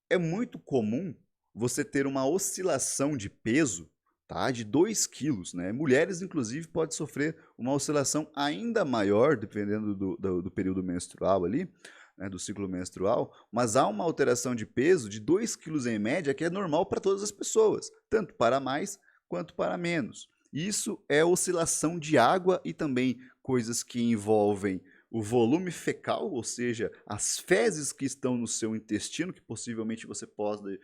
é muito comum você ter uma oscilação de peso, tá, de 2 quilos, né? Mulheres, inclusive, podem sofrer uma oscilação ainda maior, dependendo do período menstrual ali, né, do ciclo menstrual, mas há uma alteração de peso de 2 quilos em média que é normal para todas as pessoas, tanto para mais quanto para menos. Isso é oscilação de água e também coisas que envolvem o volume fecal, ou seja, as fezes que estão no seu intestino, que possivelmente você pode,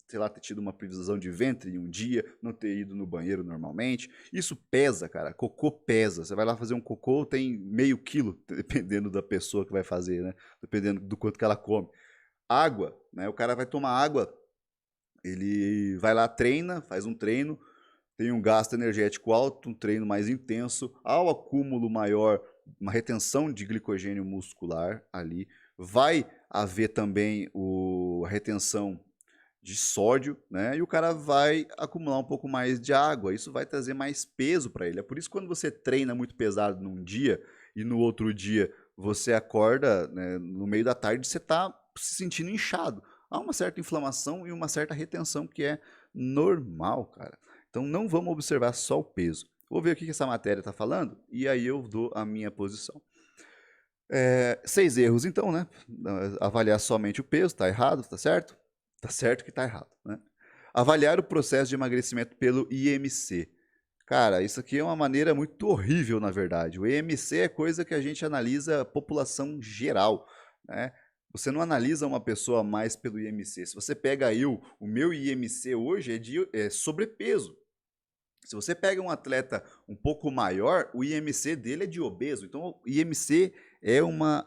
sei lá, ter tido uma previsão de ventre em um dia, não ter ido no banheiro normalmente. Isso pesa, cara. Cocô pesa. Você vai lá fazer um cocô, tem meio quilo, dependendo da pessoa que vai fazer, né? Dependendo do quanto que ela come. Água, né? O cara vai tomar água, ele vai lá, treina, faz um treino, tem um gasto energético alto, um treino mais intenso, ao acúmulo maior, uma retenção de glicogênio muscular ali, vai haver também a retenção de sódio, né? E o cara vai acumular um pouco mais de água, isso vai trazer mais peso para ele. É por isso que quando você treina muito pesado num dia e no outro dia você acorda, né, no meio da tarde, você está se sentindo inchado. Há uma certa inflamação e uma certa retenção que é normal, cara. Então não vamos observar só o peso. Vou ver o que essa matéria está falando e aí eu dou a minha posição. 6 erros, então, né? Avaliar somente o peso, tá errado, tá certo? Tá certo que tá errado, né? Avaliar o processo de emagrecimento pelo IMC. Cara, isso aqui é uma maneira muito horrível, na verdade. O IMC é coisa que a gente analisa a população geral, né? Você não analisa uma pessoa mais pelo IMC. Se você pega o meu IMC hoje é sobrepeso. Se você pega um atleta um pouco maior, o IMC dele é de obeso. Então, o IMC é uma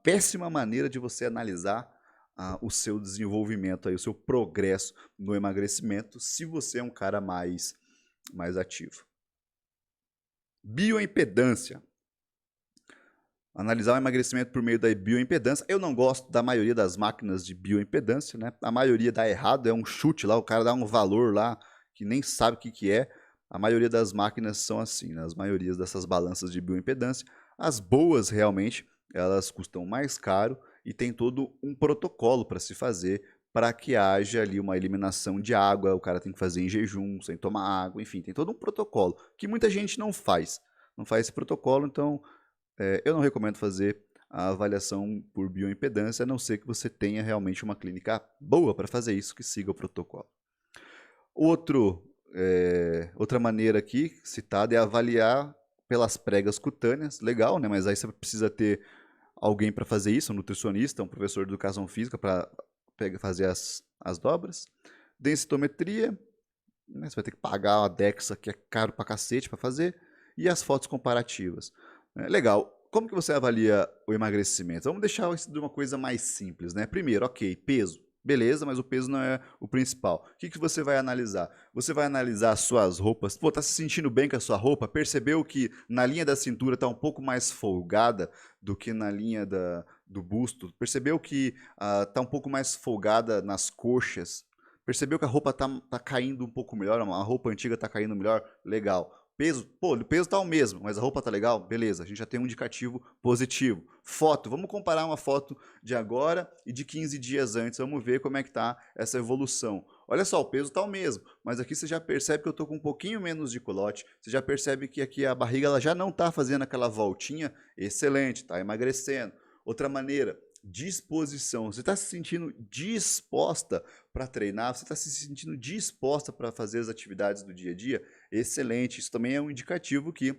péssima maneira de você analisar o seu desenvolvimento, aí, o seu progresso no emagrecimento, se você é um cara mais ativo. Bioimpedância. Analisar o emagrecimento por meio da bioimpedância. Eu não gosto da maioria das máquinas de bioimpedância, né? A maioria dá errado, é um chute lá, o cara dá um valor lá que nem sabe o que é. A maioria das máquinas são assim, né? As maiorias dessas balanças de bioimpedância. As boas, realmente, elas custam mais caro e tem todo um protocolo para se fazer para que haja ali uma eliminação de água, o cara tem que fazer em jejum, sem tomar água, enfim, tem todo um protocolo que muita gente não faz. Não faz esse protocolo, então eu não recomendo fazer a avaliação por bioimpedância, a não ser que você tenha realmente uma clínica boa para fazer isso, que siga o protocolo. Outra maneira aqui citada é avaliar pelas pregas cutâneas. Legal, né? Mas aí você precisa ter alguém para fazer isso, um nutricionista, um professor de educação física para fazer as dobras. Densitometria, né? Você vai ter que pagar uma Dexa, que é caro pra cacete para fazer. E as fotos comparativas. Legal. Como que você avalia o emagrecimento? Vamos deixar isso de uma coisa mais simples, né? Primeiro, ok, peso. Beleza, mas o peso não é o principal. O que você vai analisar? Você vai analisar as suas roupas. Pô, tá se sentindo bem com a sua roupa? Percebeu que na linha da cintura tá um pouco mais folgada do que na linha do busto? Percebeu que tá um pouco mais folgada nas coxas? Percebeu que a roupa tá caindo um pouco melhor? A roupa antiga tá caindo melhor? Legal. Peso, pô, o peso tá o mesmo, mas a roupa tá legal? Beleza, a gente já tem um indicativo positivo. Foto, vamos comparar uma foto de agora e de 15 dias antes, vamos ver como é que tá essa evolução. Olha só, o peso tá o mesmo, mas aqui você já percebe que eu tô com um pouquinho menos de culote, você já percebe que aqui a barriga ela já não tá fazendo aquela voltinha, excelente, tá emagrecendo. Outra maneira, disposição. Você está se sentindo disposta para treinar? Você está se sentindo disposta para fazer as atividades do dia a dia? Excelente. Isso também é um indicativo que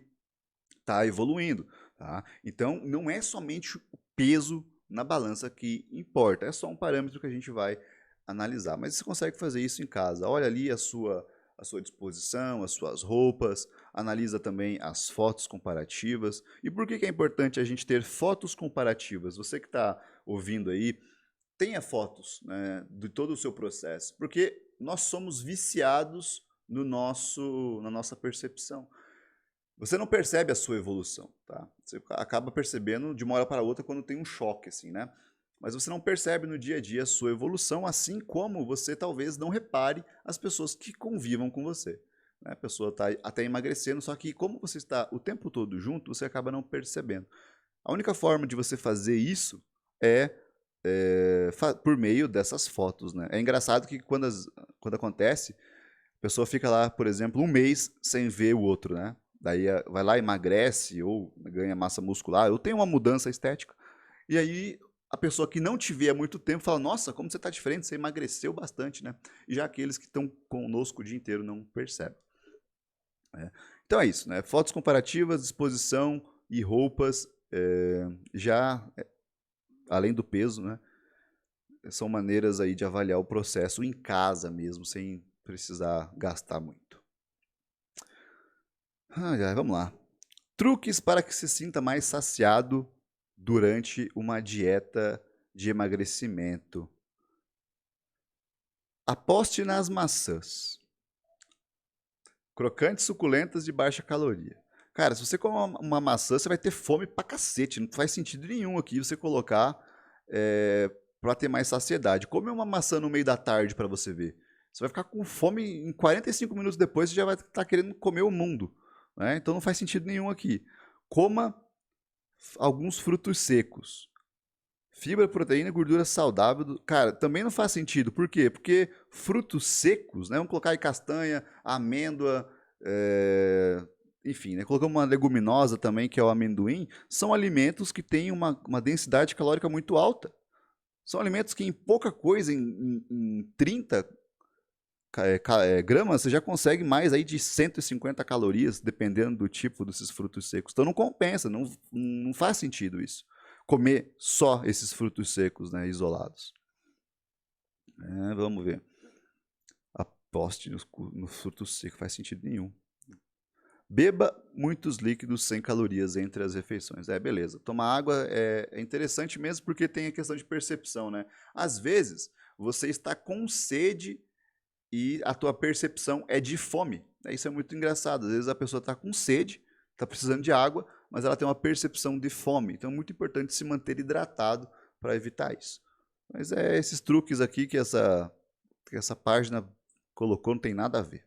está evoluindo. Tá? Então, não é somente o peso na balança que importa. É só um parâmetro que a gente vai analisar. Mas você consegue fazer isso em casa. Olha ali a sua disposição, as suas roupas, analisa também as fotos comparativas. E por que é importante a gente ter fotos comparativas? Você que está ouvindo aí, tenha fotos, né, de todo o seu processo, porque nós somos viciados na nossa percepção. Você não percebe a sua evolução, tá? Você acaba percebendo de uma hora para outra quando tem um choque, assim, né? Mas você não percebe no dia a dia a sua evolução, assim como você talvez não repare as pessoas que convivam com você. Né? A pessoa está até emagrecendo, só que como você está o tempo todo junto, você acaba não percebendo. A única forma de você fazer isso é, por meio dessas fotos. Né? É engraçado que quando acontece, a pessoa fica lá, por exemplo, um mês sem ver o outro, né? Daí vai lá, emagrece ou ganha massa muscular, ou tem uma mudança estética. E aí a pessoa que não te vê há muito tempo fala, nossa, como você está diferente, você emagreceu bastante, né? E já aqueles que estão conosco o dia inteiro não percebem. Né? Então é isso, né? Fotos comparativas, disposição e roupas, além do peso, né? São maneiras aí de avaliar o processo em casa mesmo, sem precisar gastar muito. Vamos lá. Truques para que se sinta mais saciado durante uma dieta de emagrecimento. Aposte nas maçãs. Crocantes, suculentas de baixa caloria. Cara, se você comer uma maçã, você vai ter fome pra cacete. Não faz sentido nenhum aqui você colocar para ter mais saciedade. Come uma maçã no meio da tarde para você ver. Você vai ficar com fome em 45 minutos depois, você já vai estar querendo comer o mundo. Né? Então não faz sentido nenhum aqui. Coma alguns frutos secos. Fibra, proteína, gordura saudável. Cara, também não faz sentido. Por quê? Porque frutos secos, né? Vamos colocar aí castanha, amêndoa, enfim, né? Colocamos uma leguminosa também, que é o amendoim. São alimentos que têm uma densidade calórica muito alta. São alimentos que em pouca coisa, em 30 gramas, você já consegue mais aí de 150 calorias, dependendo do tipo desses frutos secos. Então não compensa, não faz sentido isso. Comer só esses frutos secos, né, isolados. Vamos ver. Aposte nos frutos secos, faz sentido nenhum. Beba muitos líquidos sem calorias entre as refeições. Beleza. Tomar água é interessante mesmo porque tem a questão de percepção, né? Às vezes, você está com sede e a tua percepção é de fome. Isso é muito engraçado. Às vezes a pessoa está com sede, está precisando de água, mas ela tem uma percepção de fome. Então é muito importante se manter hidratado para evitar isso. Mas esses truques aqui que essa página colocou não tem nada a ver.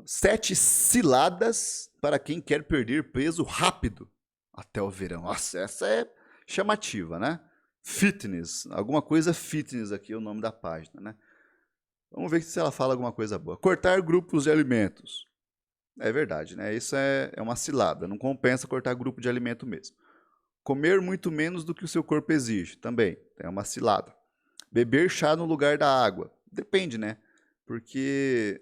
7 ciladas para quem quer perder peso rápido até o verão. Nossa, essa é chamativa, né? Fitness, alguma coisa fitness aqui é o nome da página, né? Vamos ver se ela fala alguma coisa boa. Cortar grupos de alimentos. É verdade, né? Isso é uma cilada. Não compensa cortar grupo de alimento mesmo. Comer muito menos do que o seu corpo exige. Também é uma cilada. Beber chá no lugar da água. Depende, né? Porque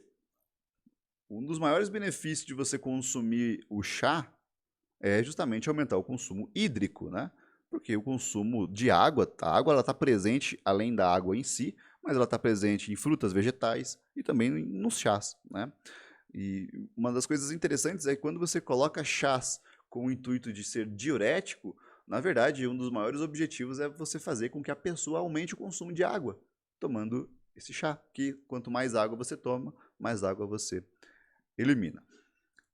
um dos maiores benefícios de você consumir o chá é justamente aumentar o consumo hídrico, né? Porque o consumo de água, a água está presente além da água em si, mas ela está presente em frutas, vegetais e também nos chás, né? E uma das coisas interessantes é que quando você coloca chás com o intuito de ser diurético, Na verdade, um dos maiores objetivos é você fazer com que a pessoa aumente o consumo de água, tomando esse chá, que quanto mais água você toma, mais água você elimina.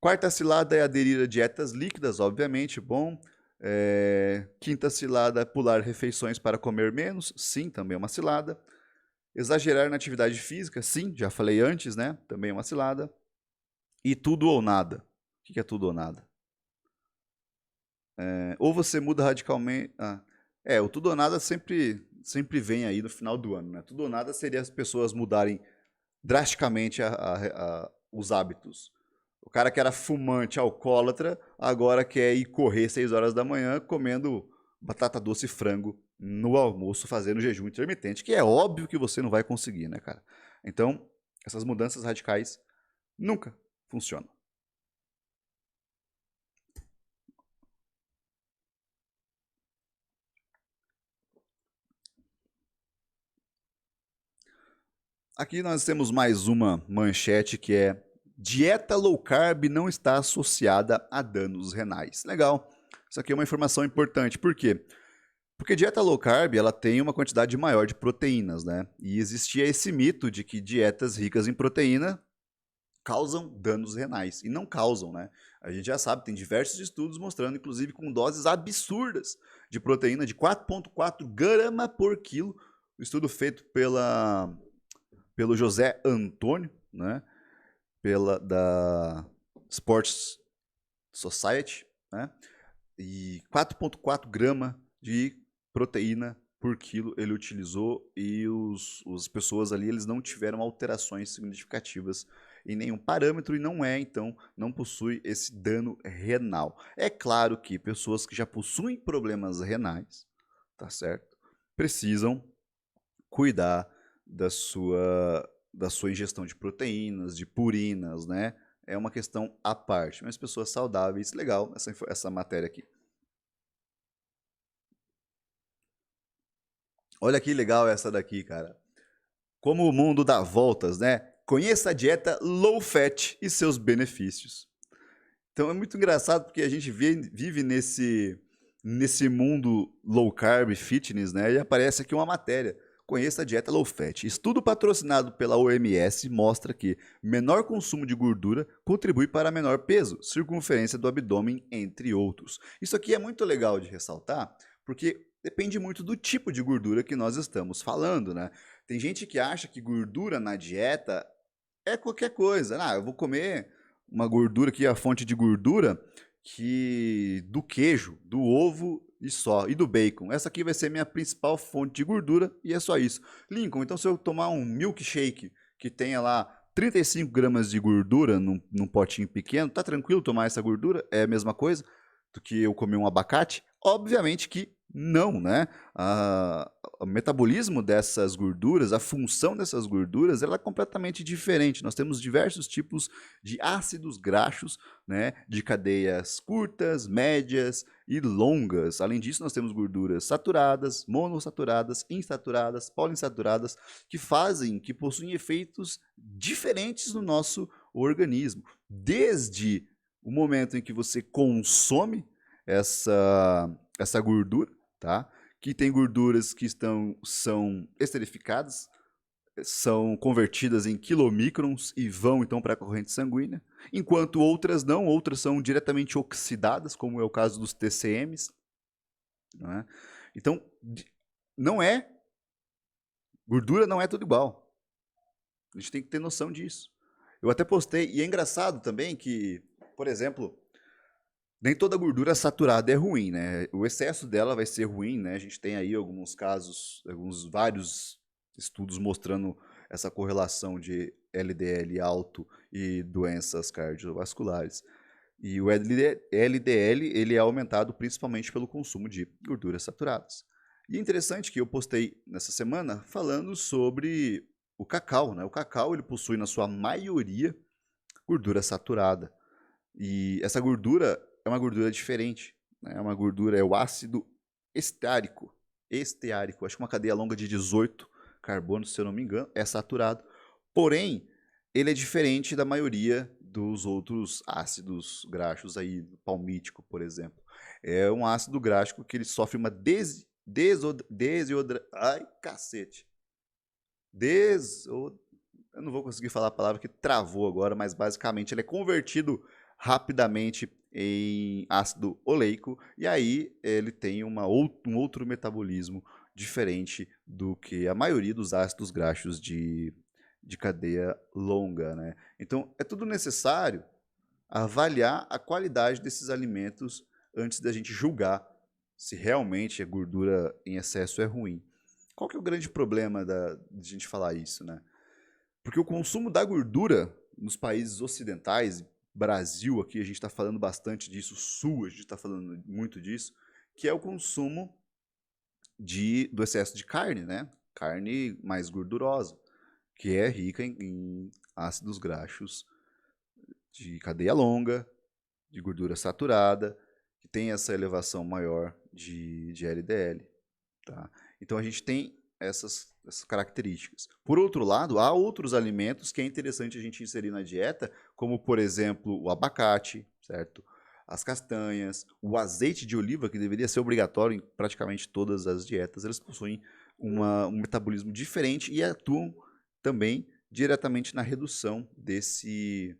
Quarta cilada é aderir a dietas líquidas, obviamente, bom. Quinta cilada, pular refeições para comer menos, sim, também é uma cilada. Exagerar na atividade física, sim, já falei antes, né? Também é uma cilada. E tudo ou nada. O que é tudo ou nada? Ou você muda radicalmente. O tudo ou nada sempre vem aí no final do ano, né? Tudo ou nada seria as pessoas mudarem drasticamente os hábitos. O cara que era fumante, alcoólatra, agora quer ir correr 6 horas da manhã comendo batata doce e frango no almoço, fazendo jejum intermitente, que é óbvio que você não vai conseguir, né, cara? Então, essas mudanças radicais nunca funcionam. Aqui nós temos mais uma manchete que é: dieta low carb não está associada a danos renais. Legal. Isso aqui é uma informação importante. Por quê? Porque dieta low carb, ela tem uma quantidade maior de proteínas, né? E existia esse mito de que dietas ricas em proteína causam danos renais. E não causam, né? A gente já sabe, tem diversos estudos mostrando, inclusive com doses absurdas de proteína de 4,4 grama por quilo. O estudo feito pelo José Antônio, né? Da Sports Society, né? E 4,4 grama de proteína por quilo ele utilizou, e as pessoas ali eles não tiveram alterações significativas em nenhum parâmetro, e então não possui esse dano renal. É claro que pessoas que já possuem problemas renais, tá certo, precisam cuidar da sua ingestão de proteínas, de purinas, né? É uma questão à parte. Mas pessoas saudáveis, legal essa matéria aqui. Olha que legal essa daqui, cara. Como o mundo dá voltas, né? Conheça a dieta low fat e seus benefícios. Então é muito engraçado porque a gente vive nesse mundo low carb fitness, né? E aparece aqui uma matéria. Conheça a dieta low fat. Estudo patrocinado pela OMS mostra que menor consumo de gordura contribui para menor peso, circunferência do abdômen, entre outros. Isso aqui é muito legal de ressaltar, porque depende muito do tipo de gordura que nós estamos falando, né? Tem gente que acha que gordura na dieta é qualquer coisa. Eu vou comer uma gordura aqui, a fonte de gordura que do queijo, do ovo e só, e do bacon. Essa aqui vai ser minha principal fonte de gordura e é só isso. Lincoln, então se eu tomar um milkshake que tenha lá 35 gramas de gordura num potinho pequeno, tá tranquilo tomar essa gordura? É a mesma coisa do que eu comer um abacate? Obviamente que não, né? O metabolismo dessas gorduras, a função dessas gorduras, ela é completamente diferente. Nós temos diversos tipos de ácidos graxos, né? De cadeias curtas, médias e longas. Além disso, nós temos gorduras saturadas, monossaturadas, insaturadas, poliinsaturadas, que possuem efeitos diferentes no nosso organismo. Desde o momento em que você consome essa gordura, tá? Que tem gorduras que são esterificadas, são convertidas em quilomicrons e vão então para a corrente sanguínea, enquanto outras não, outras são diretamente oxidadas, como é o caso dos TCMs, não é? Então, não é gordura não é tudo igual. A gente tem que ter noção disso. Eu até postei, e é engraçado também que, por exemplo, nem toda gordura saturada é ruim, né? O excesso dela vai ser ruim, né? A gente tem aí alguns casos, vários estudos mostrando essa correlação de LDL alto e doenças cardiovasculares. E o LDL, ele é aumentado principalmente pelo consumo de gorduras saturadas. E é interessante que eu postei nessa semana falando sobre o cacau, né? O cacau, ele possui na sua maioria gordura saturada. E essa gordura é uma gordura diferente, né? É uma gordura, é o ácido esteárico. Esteárico, acho que uma cadeia longa de 18 carbonos, se eu não me engano, é saturado. Porém, ele é diferente da maioria dos outros ácidos graxos aí, palmítico, por exemplo. É um ácido gráfico que ele sofre uma ai, cacete. Eu não vou conseguir falar a palavra que travou agora, mas basicamente ele é convertido rapidamente em ácido oleico e aí ele tem um outro metabolismo diferente do que a maioria dos ácidos graxos de cadeia longa, né? Então é tudo necessário avaliar a qualidade desses alimentos antes da gente julgar se realmente a gordura em excesso é ruim. Qual que é o grande problema de a gente falar isso, né? Porque o consumo da gordura nos países ocidentais, Brasil aqui a gente está falando bastante disso, Sul a gente está falando muito disso, que é o consumo do excesso de carne, né? Carne mais gordurosa, que é rica em ácidos graxos de cadeia longa, de gordura saturada, que tem essa elevação maior de LDL. Tá? Então a gente tem essas características. Por outro lado, há outros alimentos que é interessante a gente inserir na dieta, como por exemplo o abacate, certo? As castanhas, o azeite de oliva, que deveria ser obrigatório em praticamente todas as dietas, eles possuem um metabolismo diferente e atuam também diretamente na redução desses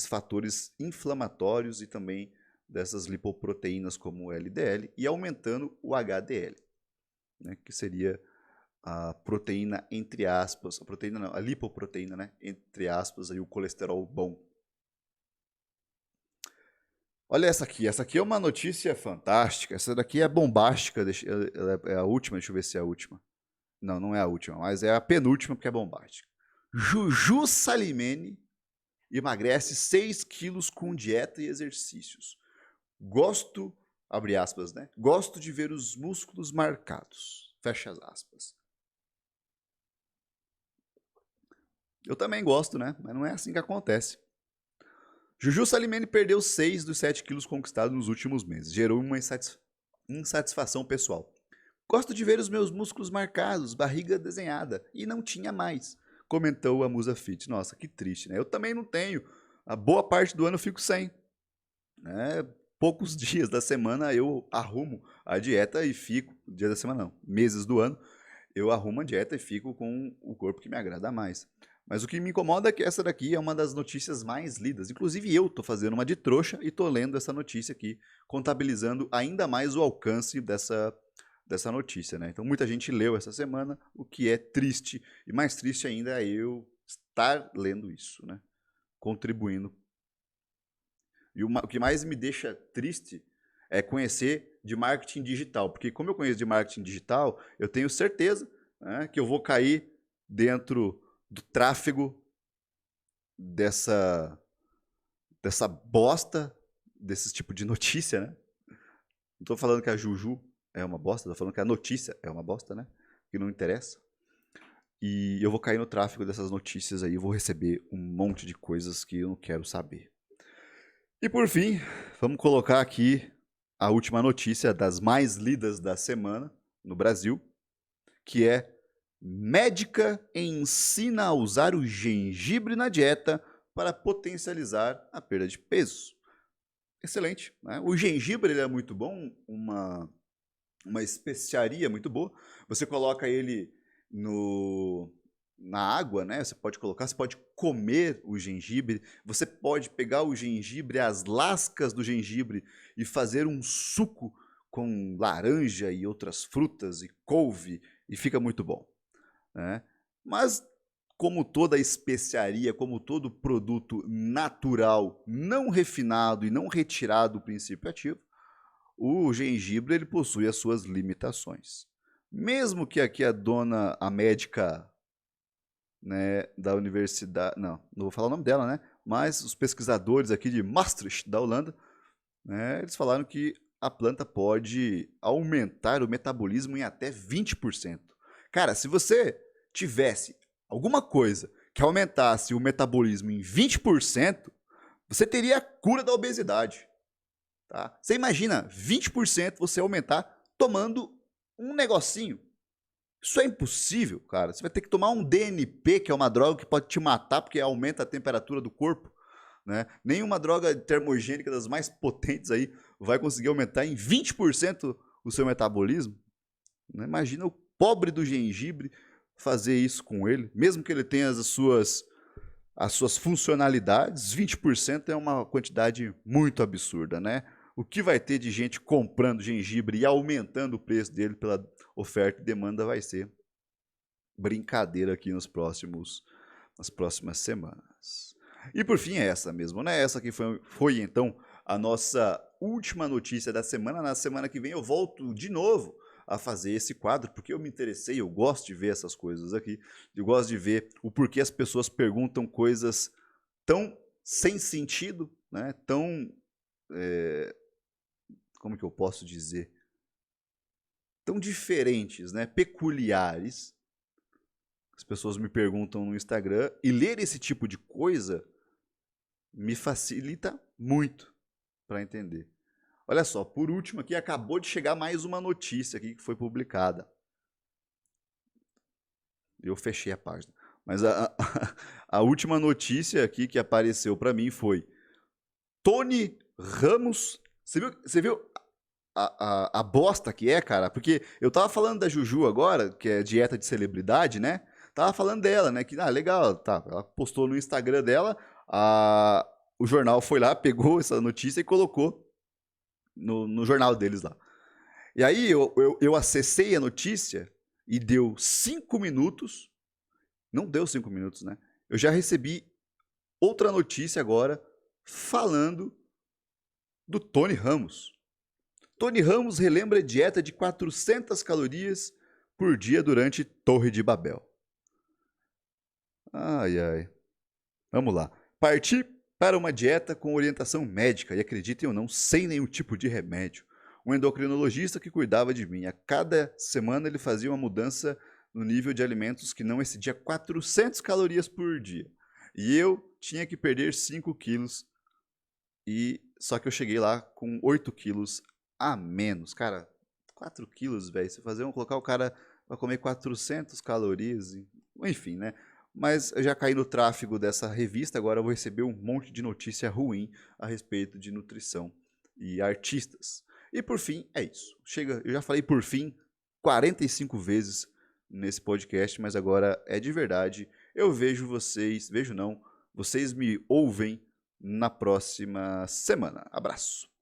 fatores inflamatórios e também dessas lipoproteínas como o LDL e aumentando o HDL, né, que seria a proteína entre aspas, a proteína não, a lipoproteína, né, entre aspas, aí o colesterol bom. Olha essa aqui é uma notícia fantástica, essa daqui é bombástica, é a última, deixa eu ver se é a última. Não, não é a última, mas é a penúltima porque é bombástica. Juju Salimene emagrece 6 quilos com dieta e exercícios. Gosto, abre aspas, né? Gosto de ver os músculos marcados. Fecha as aspas. Eu também gosto, né? Mas não é assim que acontece. Juju Salimene perdeu 6 dos 7 quilos conquistados nos últimos meses. Gerou uma insatisfação pessoal. Gosto de ver os meus músculos marcados, barriga desenhada. E não tinha mais, comentou a Musa Fit. Nossa, que triste, né? Eu também não tenho. A boa parte do ano eu fico sem. Né? Poucos dias da semana eu arrumo a dieta e fico... Dia da semana não, meses do ano. Eu arrumo a dieta e fico com o corpo que me agrada mais. Mas o que me incomoda é que essa daqui é uma das notícias mais lidas. Inclusive eu estou fazendo uma de trouxa e estou lendo essa notícia aqui, contabilizando ainda mais o alcance dessa notícia, né? Então muita gente leu essa semana, o que é triste. E mais triste ainda é eu estar lendo isso, né? Contribuindo. E o que mais me deixa triste é conhecer de marketing digital. Porque como eu conheço de marketing digital, eu tenho certeza, né, que eu vou cair dentro do tráfego dessa bosta, desse tipo de notícia, né? Não tô falando que a Juju é uma bosta, tô falando que a notícia é uma bosta, né? Que não interessa. E eu vou cair no tráfego dessas notícias aí, eu vou receber um monte de coisas que eu não quero saber. E por fim, vamos colocar aqui a última notícia das mais lidas da semana no Brasil, que é: médica ensina a usar o gengibre na dieta para potencializar a perda de peso. Excelente, né? O gengibre ele é muito bom, uma especiaria muito boa. Você coloca ele na água, né? Você pode comer o gengibre, você pode pegar o gengibre, as lascas do gengibre e fazer um suco com laranja e outras frutas e couve e fica muito bom. Né? Mas, como toda especiaria, como todo produto natural, não refinado e não retirado do princípio ativo, o gengibre ele possui as suas limitações. Mesmo que aqui a médica, né, da universidade, não vou falar o nome dela, né? Mas os pesquisadores aqui de Maastricht, da Holanda, né, eles falaram que a planta pode aumentar o metabolismo em até 20%. Cara, se você tivesse alguma coisa que aumentasse o metabolismo em 20%, você teria a cura da obesidade. Tá? Você imagina 20% você aumentar tomando um negocinho. Isso é impossível, cara. Você vai ter que tomar um DNP, que é uma droga que pode te matar porque aumenta a temperatura do corpo. Né? Nenhuma droga termogênica das mais potentes aí vai conseguir aumentar em 20% o seu metabolismo? Né? Imagina o pobre do gengibre fazer isso com ele, mesmo que ele tenha as suas funcionalidades, 20% é uma quantidade muito absurda, né? O que vai ter de gente comprando gengibre e aumentando o preço dele pela oferta e demanda vai ser brincadeira aqui nas próximas semanas. E por fim é essa mesmo, né? Essa aqui foi então a nossa última notícia da semana. Na semana que vem eu volto de novo a fazer esse quadro, porque eu me interessei, eu gosto de ver essas coisas aqui, eu gosto de ver o porquê as pessoas perguntam coisas tão sem sentido, né? Tão, como que eu posso dizer? Tão diferentes, né? Peculiares. As pessoas me perguntam no Instagram e ler esse tipo de coisa me facilita muito para entender. Olha só, por último aqui, acabou de chegar mais uma notícia aqui que foi publicada. Eu fechei a página. Mas a última notícia aqui que apareceu para mim foi Tony Ramos. Você viu a bosta que é, cara? Porque eu tava falando da Juju agora, que é dieta de celebridade, né? Tava falando dela, né? Que, legal, tá. Ela postou no Instagram dela, o jornal foi lá, pegou essa notícia e colocou no jornal deles lá. E aí eu acessei a notícia e deu 5 minutos. Não deu 5 minutos, né? Eu já recebi outra notícia agora falando do Tony Ramos. Tony Ramos relembra a dieta de 400 calorias por dia durante Torre de Babel. Ai, ai. Vamos lá. Parti para uma dieta com orientação médica, e acreditem ou não, sem nenhum tipo de remédio. Um endocrinologista que cuidava de mim. A cada semana ele fazia uma mudança no nível de alimentos que não excedia 400 calorias por dia. E eu tinha que perder 5 quilos. Só que eu cheguei lá com 8 quilos a menos. Cara, 4 quilos, velho. Se colocar o cara para comer 400 calorias, enfim, né? Mas eu já caí no tráfego dessa revista, agora eu vou receber um monte de notícia ruim a respeito de nutrição e artistas. E por fim, é isso. Chega, eu já falei por fim 45 vezes nesse podcast, mas agora é de verdade. Eu vejo vocês, vejo não, vocês me ouvem na próxima semana. Abraço.